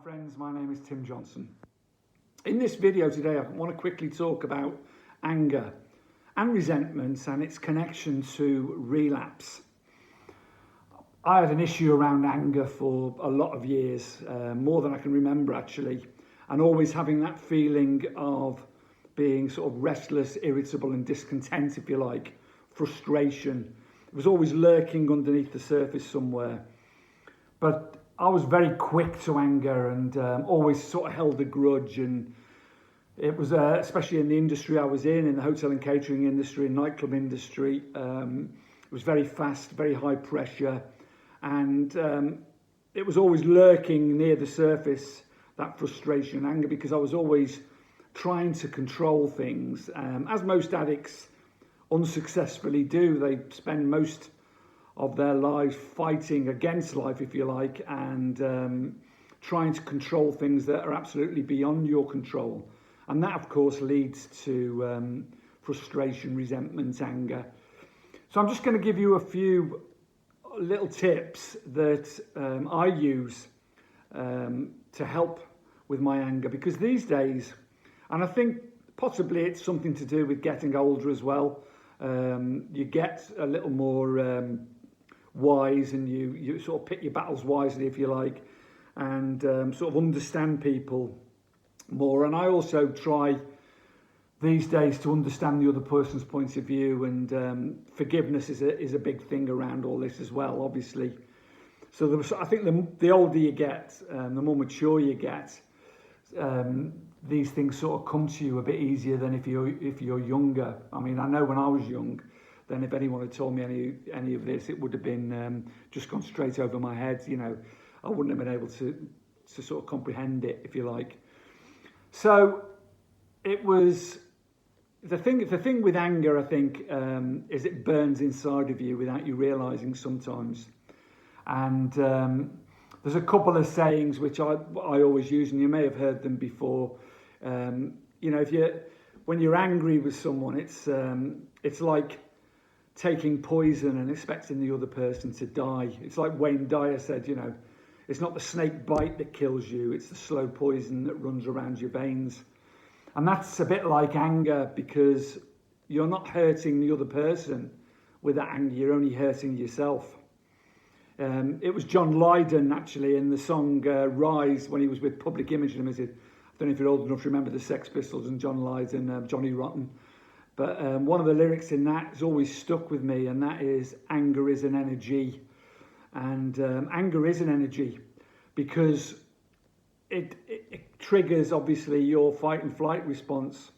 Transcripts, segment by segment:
friends, my name is Tim Johnson. In this video today, I want to quickly talk about anger and resentment and its connection to relapse. I had an issue around anger for a lot of years, more than I can remember actually, and always having that feeling of being sort of restless, irritable and discontent, if you like, frustration. It was always lurking underneath the surface somewhere. But I was very quick to anger and always sort of held a grudge, and it was especially in the industry I was in the hotel and catering industry and nightclub industry. It was very fast, very high pressure, and it was always lurking near the surface, that frustration and anger, because I was always trying to control things, as most addicts unsuccessfully do. They spend most of their lives fighting against life, if you like, and trying to control things that are absolutely beyond your control. And that, of course, leads to frustration, resentment, anger. So I'm just going to give you a few little tips that I use to help with my anger, because these days, and I think possibly it's something to do with getting older as well, you get a little more wise, and you sort of pick your battles wisely, if you like, and sort of understand people more. And I also try these days to understand the other person's point of view, and forgiveness is a big thing around all this as well, obviously. So I think the older you get, the more mature you get, these things sort of come to you a bit easier than if you're younger. I mean, I know when I was young, then if anyone had told me any of this, it would have been just gone straight over my head. You know, I wouldn't have been able to sort of comprehend it, if you like. So it was the thing with anger, I think, is it burns inside of you without you realising sometimes. And there's a couple of sayings which I always use, and you may have heard them before. You know, when you're angry with someone, it's like taking poison and expecting the other person to die. It's like Wayne Dyer said, you know, it's not the snake bite that kills you, it's the slow poison that runs around your veins. And that's a bit like anger, because you're not hurting the other person with that anger, you're only hurting yourself. It was John Lydon, actually, in the song Rise, when he was with Public Image Limited. I don't know if you're old enough to remember the Sex Pistols and John Lydon, Johnny Rotten. But one of the lyrics in that has always stuck with me, and that is, anger is an energy. And anger is an energy because it triggers, obviously, your fight and flight response.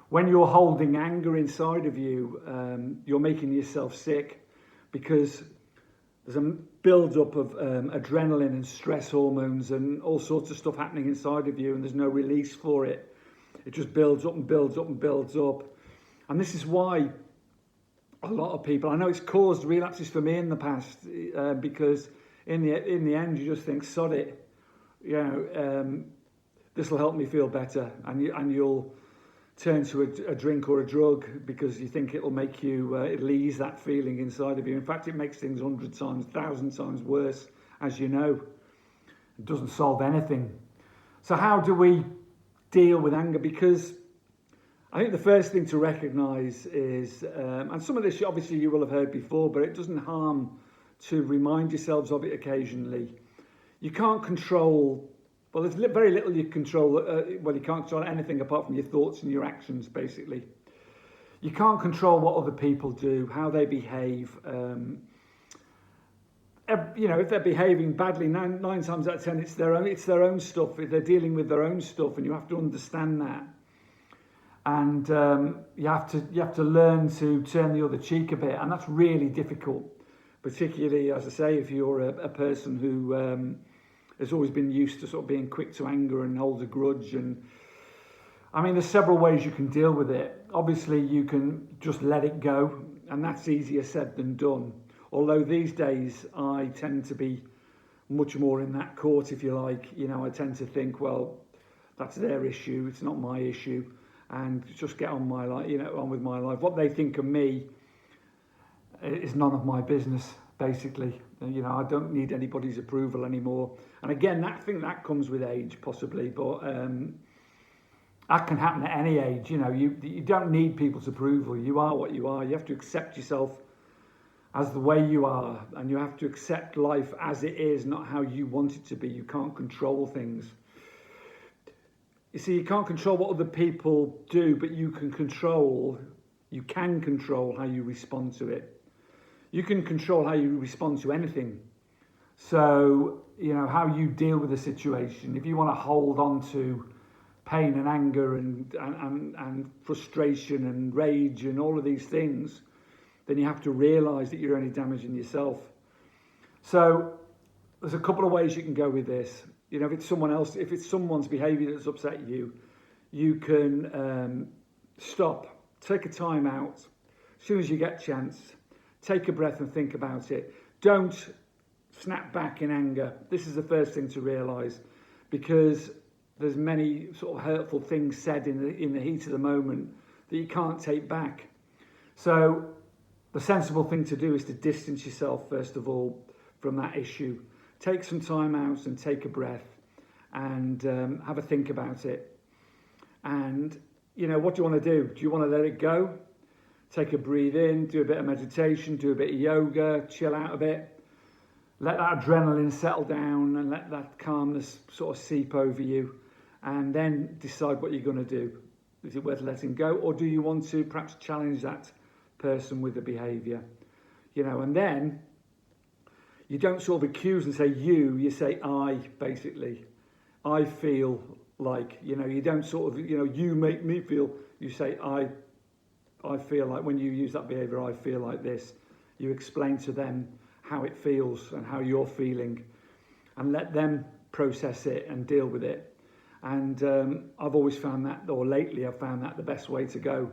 When you're holding anger inside of you, you're making yourself sick, because there's a build-up of adrenaline and stress hormones and all sorts of stuff happening inside of you, and there's no release for it. It just builds up and builds up and builds up. And this is why a lot of people, I know it's caused relapses for me in the past, because in the end you just think, sod it, you know, this will help me feel better, and you'll turn to a drink or a drug because you think it'll make you, it'll ease that feeling inside of you. In fact, it makes things 100 times, 1,000 times worse, as you know. It doesn't solve anything. So how do we deal with anger? Because I think the first thing to recognise is, and some of this obviously you will have heard before, but it doesn't harm to remind yourselves of it occasionally. You can't control, well, there's very little you control, well, you can't control anything apart from your thoughts and your actions, basically. You can't control what other people do, how they behave. You know, if they're behaving badly, nine times out of 10, it's their own stuff. If they're dealing with their own stuff, and you have to understand that. And you have to learn to turn the other cheek a bit, and that's really difficult, particularly, as I say, if you're a person who has always been used to sort of being quick to anger and holds a grudge. And I mean, there's several ways you can deal with it. Obviously, you can just let it go, and that's easier said than done. Although these days I tend to be much more in that court, if you like. You know, I tend to think, well, that's their issue, it's not my issue, and just get on with my life. What they think of me is none of my business. basically. You know, I don't need anybody's approval anymore. And again, I think that comes with age, possibly, but that can happen at any age. You know, you don't need people's approval. You are what you are. You have to accept yourself as the way you are, and you have to accept life as it is, not how you want it to be. You can't control things. You see, you can't control what other people do, but you can control how you respond to it. You can control how you respond to anything. So, you know, how you deal with a situation. If you want to hold on to pain and anger and frustration and rage and all of these things, then you have to realise that you're only damaging yourself. So there's a couple of ways you can go with this. You know, if it's someone's behaviour that's upset you, you can stop, take a time out. As soon as you get a chance, take a breath and think about it. Don't snap back in anger. This is the first thing to realise, because there's many sort of hurtful things said in the heat of the moment that you can't take back. So the sensible thing to do is to distance yourself, first of all, from that issue. Take some time out and take a breath and have a think about it. And, you know, what do you want to do? Do you want to let it go? Take a breathe in, do a bit of meditation, do a bit of yoga, chill out a bit. Let that adrenaline settle down and let that calmness sort of seep over you. And then decide what you're going to do. Is it worth letting go? Or do you want to perhaps challenge that person with the behaviour? You know, and then you don't sort of accuse and say you say I, basically. I feel like, you know, you don't sort of, you know, you make me feel, you say I feel like, when you use that behaviour, I feel like this. You explain to them how it feels and how you're feeling, and let them process it and deal with it. And I've always found that, or lately I've found that the best way to go.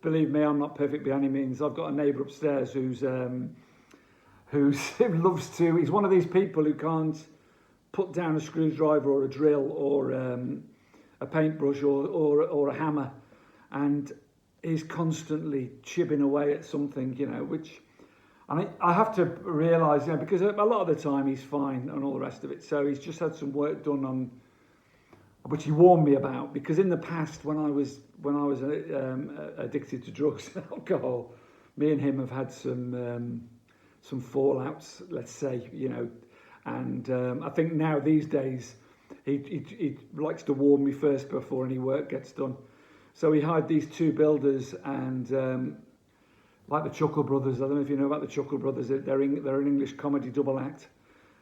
Believe me, I'm not perfect by any means. I've got a neighbour upstairs who's loves to. He's one of these people who can't put down a screwdriver or a drill or a paintbrush or a hammer, and he's constantly chipping away at something, you know. Which, and I have to realise, you know, because a lot of the time he's fine and all the rest of it. So he's just had some work done on, which he warned me about, because in the past, when I was addicted to drugs and alcohol, me and him have had some fallouts, let's say, you know. And I think now these days he likes to warn me first before any work gets done. So he hired these two builders, and like the Chuckle Brothers. I don't know if you know about the Chuckle Brothers. They're an English comedy double act.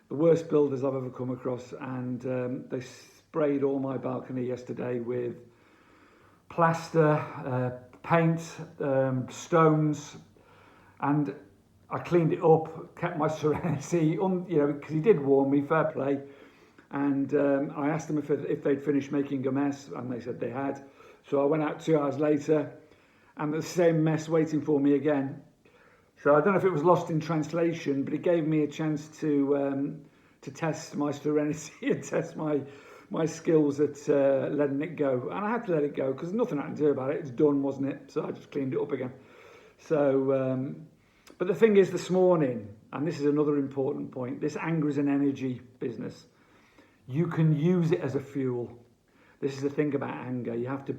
The worst builders I've ever come across, and they sprayed all my balcony yesterday with plaster, paint, stones, and I cleaned it up, kept my serenity, you know, because he did warn me, fair play. And I asked them if they'd finished making a mess, and they said they had. So I went out 2 hours later, and the same mess waiting for me again. So I don't know if it was lost in translation, but it gave me a chance to test my serenity and test my skills at letting it go. And I had to let it go, because there's nothing I can do about it. It's done, wasn't it? So I just cleaned it up again. So, but the thing is, this morning, and this is another important point, this anger is an energy business. You can use it as a fuel. This is the thing about anger. You have to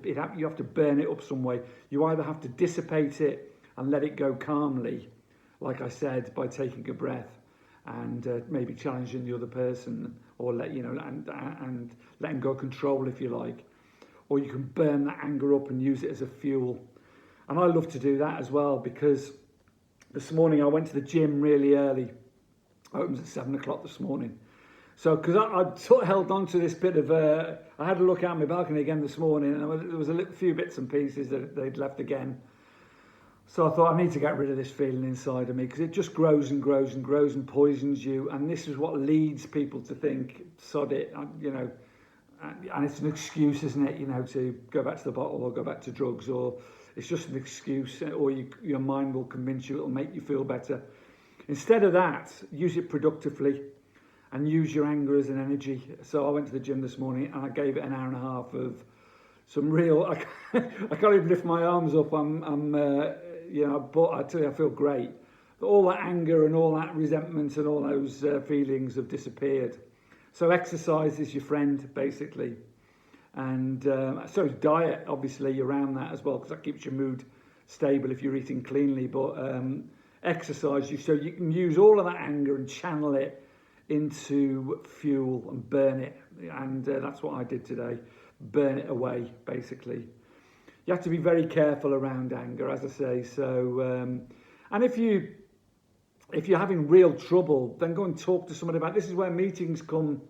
burn it up some way. You either have to dissipate it and let it go calmly, like I said, by taking a breath and maybe challenging the other person, or and letting go of control, if you like. Or you can burn that anger up and use it as a fuel. And I love to do that as well, because this morning I went to the gym really early. It opens at 7 o'clock this morning. So, because I sort of held on to this bit of, I had a look out my balcony again this morning, and there was a few bits and pieces that they'd left again. So I thought, I need to get rid of this feeling inside of me, because it just grows and grows and grows and poisons you. And this is what leads people to think, sod it, you know. And it's an excuse, isn't it, you know, to go back to the bottle or go back to drugs, or it's just an excuse, or your mind will convince you it'll make you feel better. Instead of that, use it productively and use your anger as an energy. So I went to the gym this morning and I gave it an hour and a half of some real, I can't even lift my arms up. You know, but I tell you, I feel great. all that anger and all that resentment and all those feelings have disappeared. So exercise is your friend, basically. And so is diet, obviously, around that as well, because that keeps your mood stable if you're eating cleanly. But exercise, so you can use all of that anger and channel it into fuel and burn it. And that's what I did today. Burn it away, basically. You have to be very careful around anger, as I say. So, and if you're having real trouble, then go and talk to somebody about it. This is where meetings come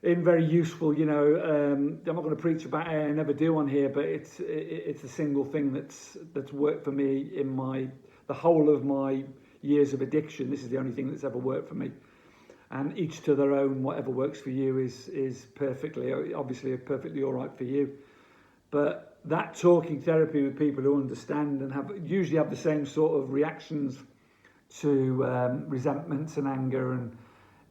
in very useful. You know, I'm not going to preach about it, I never do on here, but it's a single thing that's worked for me in the whole of my years of addiction. This is the only thing that's ever worked for me. And each to their own. Whatever works for you is perfectly, obviously, perfectly all right for you. But that talking therapy with people who understand and usually have the same sort of reactions to resentments and anger and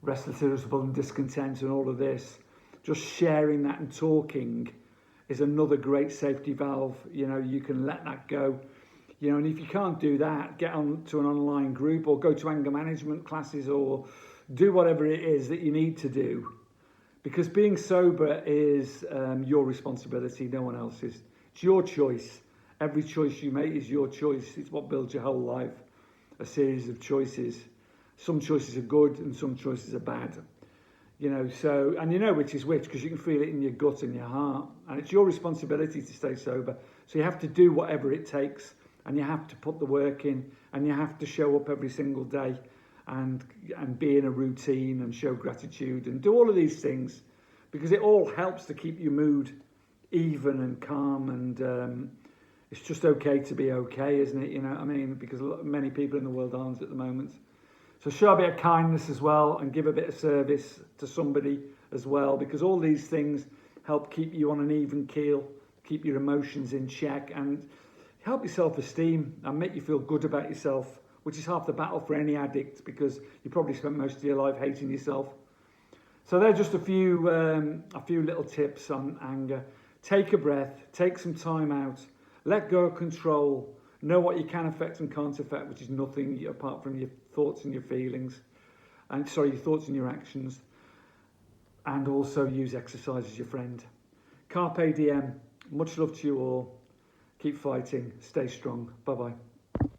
restless, irritable and discontent and all of this, just sharing that and talking is another great safety valve. You know, you can let that go. You know, and if you can't do that, get on to an online group or go to anger management classes or do whatever it is that you need to do. Because being sober is your responsibility, no one else's. It's your choice. Every choice you make is your choice. It's what builds your whole life. A series of choices. Some choices are good and some choices are bad. You know, so, and you know which is which because you can feel it in your gut and your heart. And it's your responsibility to stay sober. So you have to do whatever it takes and you have to put the work in and you have to show up every single day and be in a routine and show gratitude and do all of these things because it all helps to keep your mood even and calm and it's just okay to be okay, isn't it? You know, I mean, because many people in the world aren't at the moment. So show a bit of kindness as well and give a bit of service to somebody as well because all these things help keep you on an even keel, keep your emotions in check and help your self-esteem and make you feel good about yourself, which is half the battle for any addict because you probably spent most of your life hating yourself. So they're just a few little tips on anger. Take a breath, take some time out, let go of control, know what you can affect and can't affect, which is nothing apart from your thoughts and your feelings, your thoughts and your actions, and also use exercise as your friend. Carpe Diem, much love to you all. Keep fighting, stay strong. Bye-bye.